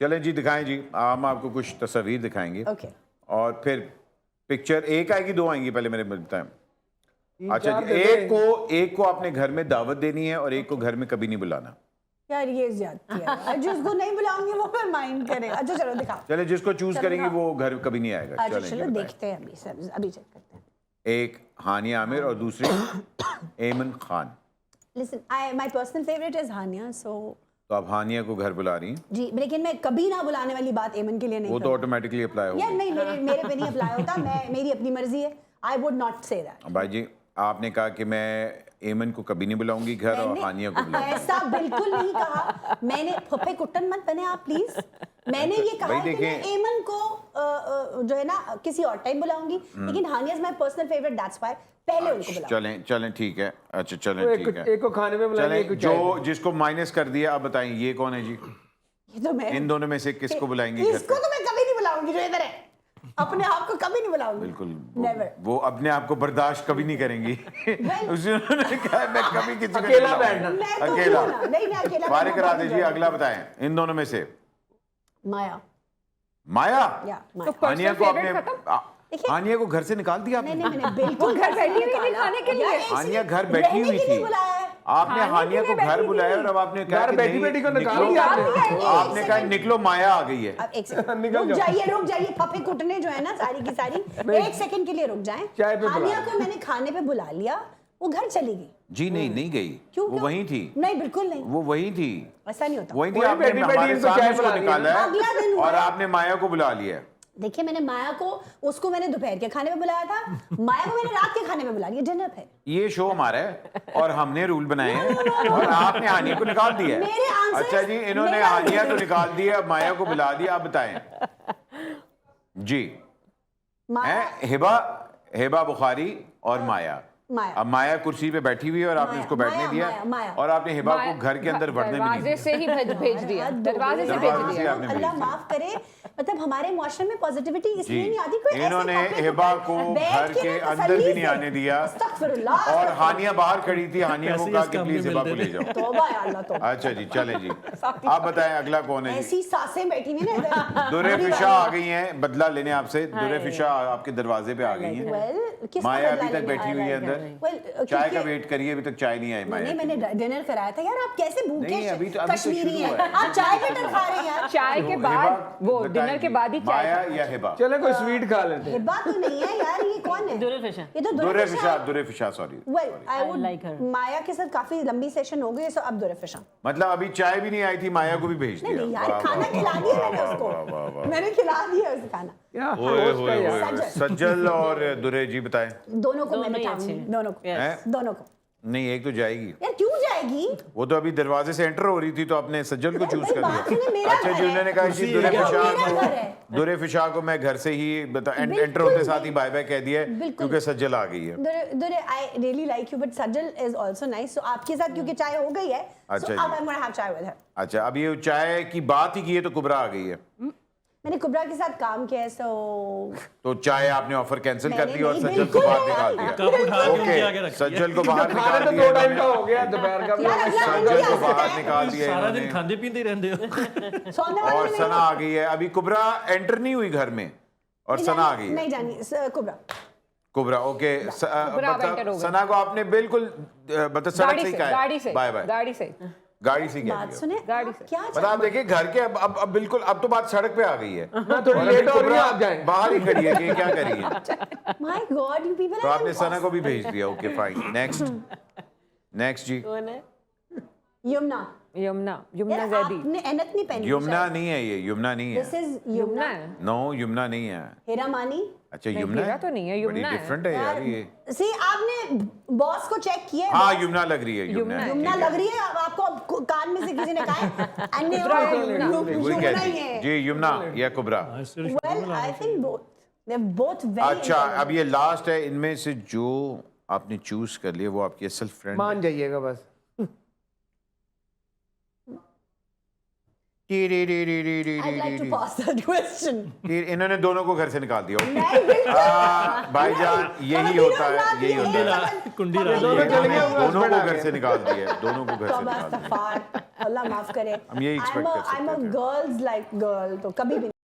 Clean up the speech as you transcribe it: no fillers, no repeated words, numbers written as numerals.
चलें जी, दिखाएं जी। हम आपको कुछ तस्वीर दिखाएंगे और फिर पिक्चर एक आएगी, दो आएंगी, पहले मेरे बताएं। अच्छा जी, एक को आपने घर में दावत देनी है और एक को घर में कभी नहीं बुलाना। यार ये ज्यादती है यार, जिसको नहीं बुलाऊंगी वो फिर माइंड करे। अच्छा चलो दिखाओ। चले, जिसको चूज करेंगी वो घर कभी नहीं आएगा। अच्छा चलो देखते हैं, अभी चेक करते हैं। एक हानिया आमिर और दूसरी एमन Khan. Listen, my personal favorite is Hania, so तो आप हानिया को घर बुला रही हैं जी, लेकिन मैं कभी ना बुलाने वाली बात एमन के लिए नहीं। वो तो ऑटोमेटिकली अप्लाई होगा। यार नहीं, मेरे पे नहीं अप्लाई होता। मेरी अपनी मर्जी है। I would not say that. भाई जी, आपने कहा कि मैं एमन को कभी नहीं बुलाऊंगी घर और हानिया को बुलाऊंगी। ऐसा बिल्कुल नहीं कहा मैंने। फुफे कुट्टन मत बने आप प्लीज। मैंने ये कहा कि मैं एमन को जो है ना किसी और टाइम बुलाऊंगी, लेकिन Hania is my personal favourite, that's why पहले उनको बुलाऊं। चलें चलें, ठीक है। अच्छा चलें, ठीक है। एक को खाने में बुलाएंगे, जो जिसको माइनस कर दिया, आप बताएं ये कौन है जी? ये तो मैं। इन दोनों में से किसको बुलाएंगी? इसको तो मैं कभी नहीं बुलाऊंगी, जो इधर है। अपने आप को कभी नहीं बुलाऊंगी। बिल्कुल नेवर। वो अपने आप को बर्दाश्त कभी नहीं करेंगी। उन्होंने कहा मैं कभी किसी को अकेला बैठना। अकेला नहीं, मैं अकेला फारिग करा दीजिए। अगला बताएं, इन दोनों में से माया। माया। तो हानिया को आपने हानिया को घर से निकाल दिया आपने? नहीं, मैंने बिल्कुल घर बैठी हुई थी खाने के लिए। हानिया घर बैठी हुई थी, आपने हानिया को घर बुलाया और अब आपने कहा कि बेटी बेटी को निकाल दिया आपने कहा निकलो, माया आ गई है। अब एक सेकंड रुक जाइए फफे कुटने जो है ना सारी की सारी, एक सेकंड के लिए रुक जाएं। हानिया को मैंने खाने पे बुला लिया, वो घर चली गई। जी नहीं गई, वो वहीं थी। नहीं बिल्कुल नहीं, वो वहीं थी। ऐसा नहीं होता। वहीं थी, आपने हमारे सामने उसको निकाला है और आपने माया को बुला लिया। देखिए मैंने माया को, उसको मैंने दोपहर के खाने में बुलाया था, माया को मैंने रात के खाने में बुला लिया, डिनर पे। ये शो हमारा है और हमने रूल बनाए हैं और आपने हानिया को निकाल दिया है। अच्छा जी, इन्होंने हानिया को निकाल दिया, अब माया को बुला दिया। आप बताएं जी। हिबा बुखारी और माया। अब माया कुर्सी पे बैठी हुई है और आपने उसको बैठने दिया और आपने हिबा को घर के अंदर बढ़ने भी नहीं दिया। से ही भेज दिया, दरवाजे से भेज दिया। अल्लाह माफ करे, मतलब हमारे मुआशरे में पॉजिटिविटी इसलिए नहीं आती। कोई इन्होंने हिबा को घर के अंदर भी नहीं आने दिया और हानिया बाहर खड़ी थी। हानिया को कहा कि प्लीज हिबा को ले जाओ। तौबा या अल्लाह तौबा। अच्छा जी, चलें जी, आप बताएं अगला कौन है? ऐसी सासें बैठी हुई ना। दुरे फिशा आ गई हैं बदला लेने आपसे। दुरे फिशा आपके दरवाजे पे आ गई हैं। माया अभी तक बैठी हुई है अंदर, चाय का वेट करिए, अभी तक चाय नहीं आई माया। नहीं, मैंने डिनर कराया था यार। आप कैसे भूखे कश्मीरी हैं? आप चाय वेटर खा रहे हैं यार। चाय के बाद, वो डिनर के बाद ही चाय। माया या हिबा? चले कोई स्वीट खा लेते हैं। हिबा तो नहीं है यार, ये कौन है? दुरे फिशा। ये तो Dure Fisha sorry. Well I would like her. Maya के साथ काफी लंबी सेशन हो गई, सो अब दुरे फिशा। मतलब अभी चाय भी नहीं आई थी, माया को भी भेज दिया। नहीं यार, खाना खिला दिया मैंने उसको, मैंने खिला दिया उसको खाना। सज्जल और दुरे जी बताएं। दोनों को मैं बिठाऊंगी, दोनों को। नहीं, एक तो जाएगी यार। क्यों जाएगी? वो तो अभी दरवाजे से एंटर हो रही थी तो आपने सज्जल को चूज कर लिया। अच्छा जी, उन्होंने कहा कि दुरे फिशा को मैं घर से ही एंटर होते साथ ही बाय बाय कह दिया क्योंकि सज्जल आ गई है। Dure I really like you but Sajal is also nice. So आपके साथ क्योंकि चाय हो गई है, सो अब I am gonna have chai with her. अच्छा, अब ये चाय की बात ही की है तो कुबरा आ गई है। मैंने कुबरा के साथ काम किया है, तो चाय आपने ऑफर कैंसिल कर दी और सज्जल को बाहर निकाल दिया। ओके, सज्जल को बाहर निकाल दिया। 2 टाइम का हो गया, दोपहर का भी। सज्जल को बाहर निकाल दिया। सारा दिन खाते पीते रहते हो। और सना आ गई है। अभी कुबरा एंटर नहीं हुई घर में और सना आ गई है। नहीं जानी कुबरा। ओके, सना को आपने बिल्कुल मतलब सड़क से ही कहा बाय बाय। गाड़ी से क्या बात सुने, गाड़ी से क्या मतलब आप देखिए घर के अब बिल्कुल अब तो बात सड़क पे आ गई है। थोड़ी लेट हो रही है, आप जाएं। बाहर ही खड़ी है कि क्या कर रही है। My God, you people. तो आपने सना को भी भेज दिया। ओके फाइन, नेक्स्ट जी। यमुना ज़ैदी। आपने एनक नहीं पहनी। यमुना नहीं है ये, यमुना नहीं है। This is Yamuna. No, Yamuna नहीं है। हेरा मानी। अच्छा, यमुना तो नहीं है, यमुना है। डिफरेंट है यार ये। सी आपने बॉस को चेक किया है? हाँ, यमुना लग रही है। यमुना लग रही है। आपको कान में से किसी ने कहा है यमुना ही है जी, यमुना या Kubra? Well I think both, they are both very. अच्छा, अब ये लास्ट है। इनमें से जो आपने चूज कर लिया वो आपकी असल फ्रेंड मान जाइएगा बस। I'd like to pass that question. इन्होंने दोनों को घर से निकाल दिया नहीं, बिल्कुल। भाईजान यही होता है, यही होता है। कुंडी दोनों चले गए, दोनों को घर से निकाल दिया, दोनों को घर से निकाल दिया। अल्लाह माफ करे। हम यही expect कर सकते I'm a थे। girls like girl, तो कभी भी